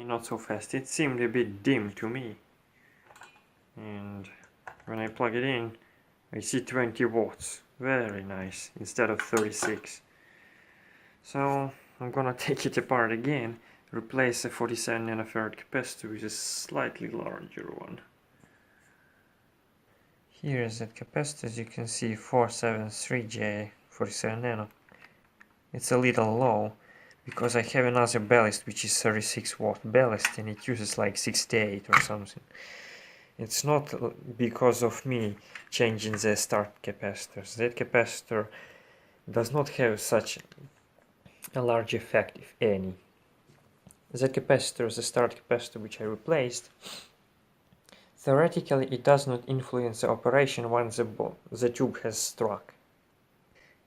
Not so fast. It seemed a bit dim to me. And when I plug it in, I see 20 watts. Very nice, instead of 36. So I'm gonna take it apart again, replace a 47 nanofarad capacitor with a slightly larger one. Here is that capacitor, as you can see, 473J 47 nano. It's a little low because I have another ballast which is 36 watt ballast and it uses like 68 or something. It's not because of me changing the start capacitors. That capacitor does not have such a large effect, if any. That capacitor, the start capacitor which I replaced, theoretically it does not influence the operation once the tube has struck.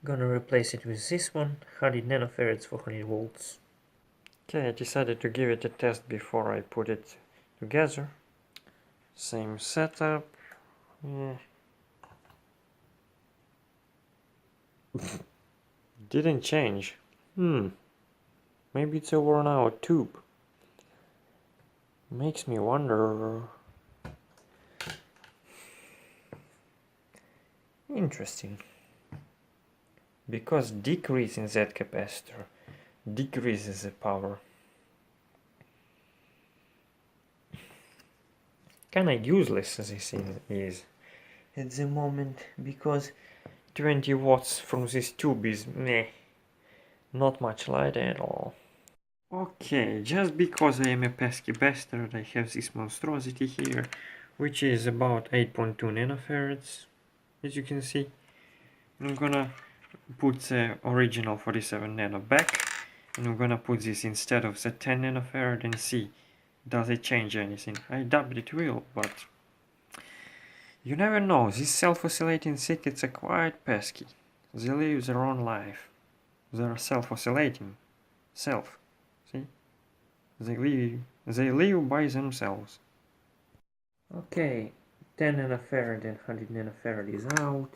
Gonna replace it with this one, 100 nanofarads, 400 volts. Okay, I decided to give it a test before I put it together. Same setup. Yeah. Didn't change. Maybe it's a worn out tube. Makes me wonder. Interesting. Because decreasing that capacitor decreases the power. Kinda useless as this thing is at the moment, because 20 watts from this tube is meh, not much light at all. Okay, just because I am a pesky bastard, I have this monstrosity here, which is about 8.2 nanofarads, as you can see. I'm gonna put the original 47 nano back, and I'm gonna put this instead of the 10 nanofarad and see, does it change anything? I doubt it will, but you never know. These self-oscillating circuits are quite pesky. They live their own life. They are self-oscillating. Self. See? They live by themselves. Okay, 10 nanofarad and 100 nanofarad is out.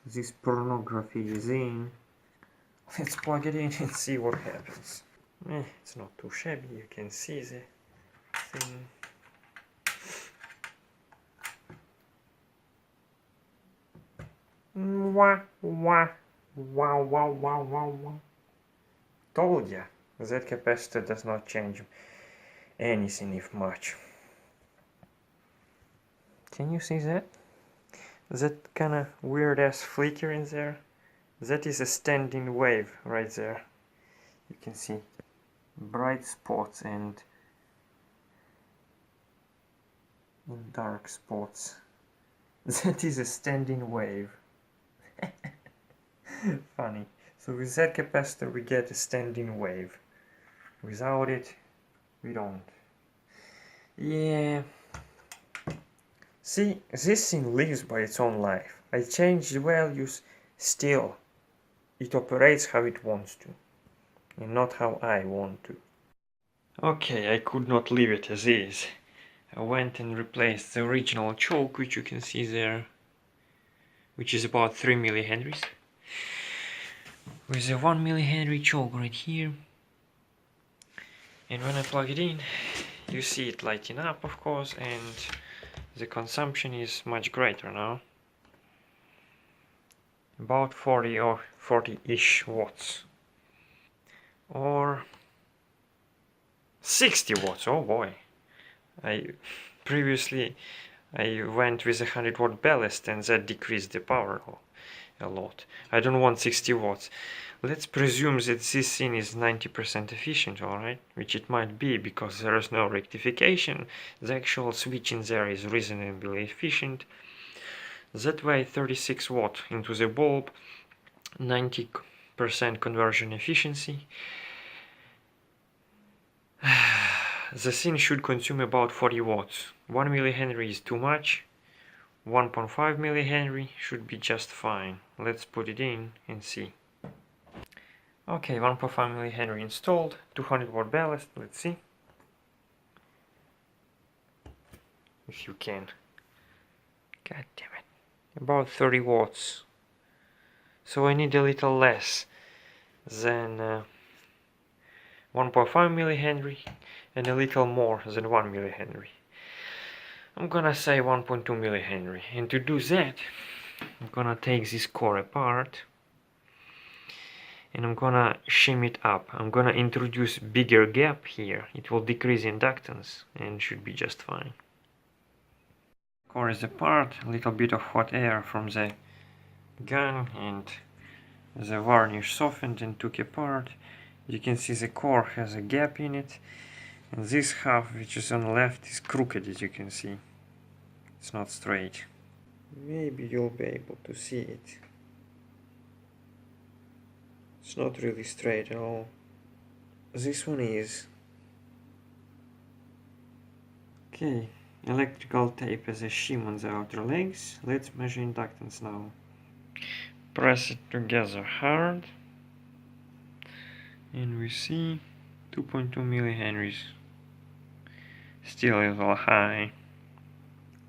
This pornography is in. Let's plug it in and see what happens. It's not too shabby, you can see the thing. Wah, wah, wow, wow, wow, wow, wow. Told ya, that capacitor does not change anything if much. Can you see that? That kinda weird ass flicker in there? That is a standing wave right there. You can see bright spots and dark spots. That is a standing wave. Funny. So with that capacitor we get a standing wave. Without it, we don't. Yeah. See, this thing lives by its own life. I change the values, still it operates how it wants to, and not how I want to. Okay, I could not leave it as is. I went and replaced the original choke, which you can see there, which is about 3 millihenries, with a 1 millihenry choke right here. And when I plug it in, you see it lighting up, of course, and the consumption is much greater now. About 40 or 40-ish watts. Or 60 watts, oh boy. Previously I went with a 100 watt ballast and that decreased the power a lot. I don't want 60 watts. Let's presume that this thing is 90% efficient, alright? Which it might be because there is no rectification. The actual switch in there is reasonably efficient. That way 36 watt into the bulb, 90% conversion efficiency. The thing should consume about 40 watts. 1 millihenry is too much. 1.5 millihenry should be just fine. Let's put it in and see. Okay, 1.5 millihenry installed, 200 watt ballast, let's see. If you can. God damn it. About 30 watts. So I need a little less than 1.5 millihenry and a little more than 1 millihenry. I'm gonna say 1.2 millihenry, and to do that I'm gonna take this core apart and I'm gonna shim it up. I'm gonna introduce bigger gap here. It will decrease inductance and should be just fine. Core is apart, a little bit of hot air from the gun and the varnish softened and took apart. You can see the core has a gap in it, and this half which is on the left is crooked, as you can see. It's not straight. Maybe you'll be able to see it. It's not really straight at all. This one is. Okay, electrical tape has a shim on the outer legs. Let's measure inductance now. Press it together hard and we see 2.2 millihenries. Still a little high.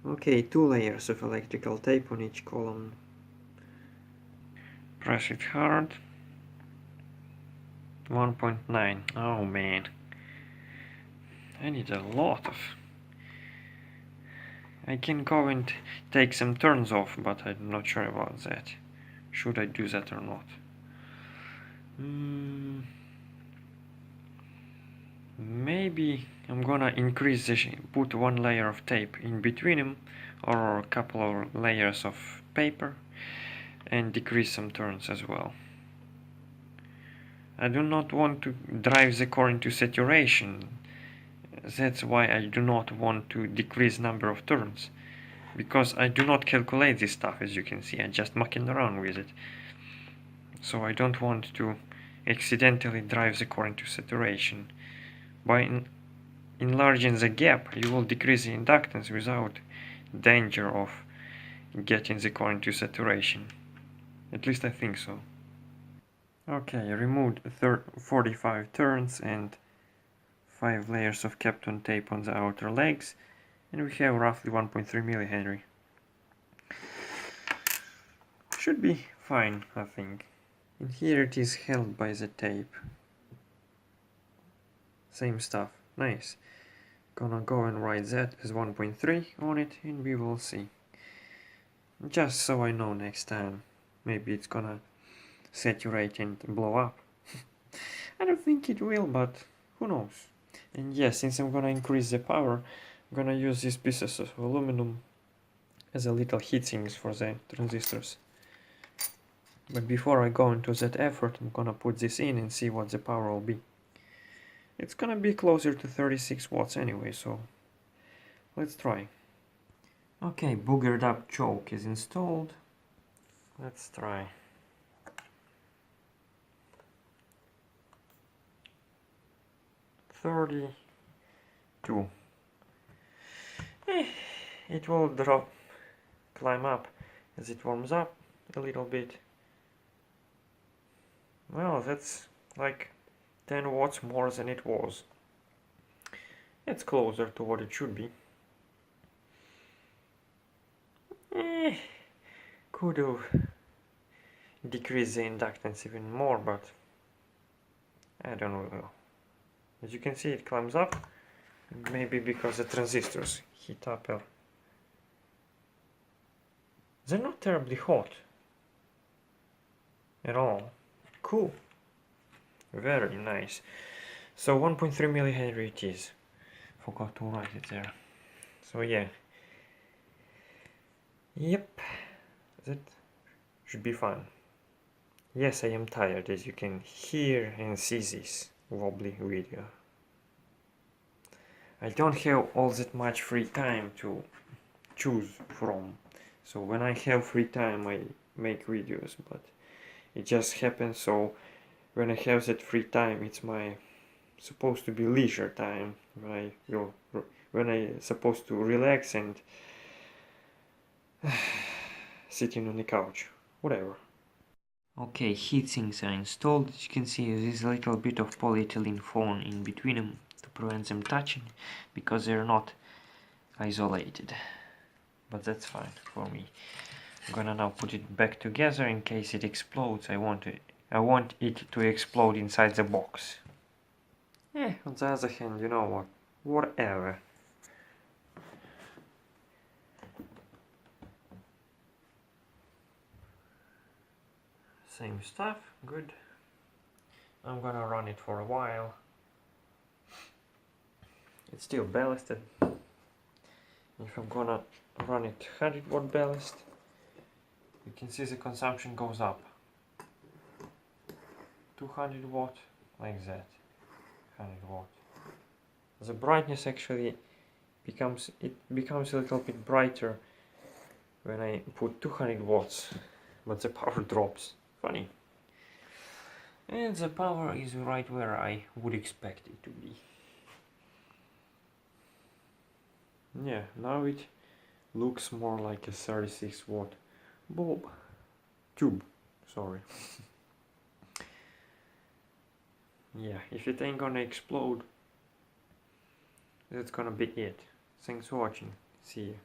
Okay, 2 layers of electrical tape on each column. Press it hard. 1.9. Oh man, I need a lot of. I can go and take some turns off, but I'm not sure about that. Should I do that or not? Maybe I'm gonna increase the put 1 layer of tape in between them, or a couple of layers of paper, and decrease some turns as well. I do not want to drive the core into saturation. That's why I do not want to decrease number of turns, because I do not calculate this stuff, as you can see. I'm just mucking around with it. So I don't want to accidentally drive the core into saturation. By enlarging the gap, you will decrease the inductance without danger of getting the core into saturation. At least I think so. Okay, removed 45 turns and 5 layers of Kapton tape on the outer legs, and we have roughly 1.3 millihenry. Should be fine, I think. And here it is held by the tape. Same stuff, nice. Gonna go and write that as 1.3 on it and we will see. Just so I know next time. Maybe it's gonna saturate and blow up. I don't think it will, but who knows. And yes, since I'm gonna increase the power, I'm gonna use these pieces of aluminum as a little heat sinks for the transistors. But before I go into that effort, I'm gonna put this in and see what the power will be. It's gonna be closer to 36 watts anyway, so let's try. Okay, boogered up choke is installed. Let's try. $32. It will climb up as it warms up a little bit. Well, that's like 10 watts more than it was. It's closer to what it should be. Could have decreased the inductance even more, but I don't know. As you can see, it climbs up, maybe because the transistors heat up. They're not terribly hot at all. Cool. Very nice. So 1.3 millihenry it is. Forgot to write it there. So yeah. Yep. That should be fun. Yes, I am tired, as you can hear and see this wobbly video. I don't have all that much free time to choose from. So when I have free time I make videos, but it just happens so when I have that free time it's my supposed to be leisure time, when I supposed to relax and sitting on the couch, whatever. Okay, heatsinks are installed. As you can see, there's a little bit of polyethylene foam in between them to prevent them touching, because they're not isolated. But that's fine for me. I'm gonna now put it back together in case it explodes. I want it to explode inside the box. On the other hand, you know what? whatever. Same stuff, good. I'm gonna run it for a while. It's still ballasted. If I'm gonna run it 100 watt ballast, you can see the consumption goes up. 200 watt, like that. 100 watt. The brightness actually becomes a little bit brighter when I put 200 watts, but the power drops. Funny. And the power is right where I would expect it to be. Yeah, now it looks more like a 36 watt bulb. Tube, sorry. Yeah, if it ain't gonna explode, that's gonna be it. Thanks for watching. See you.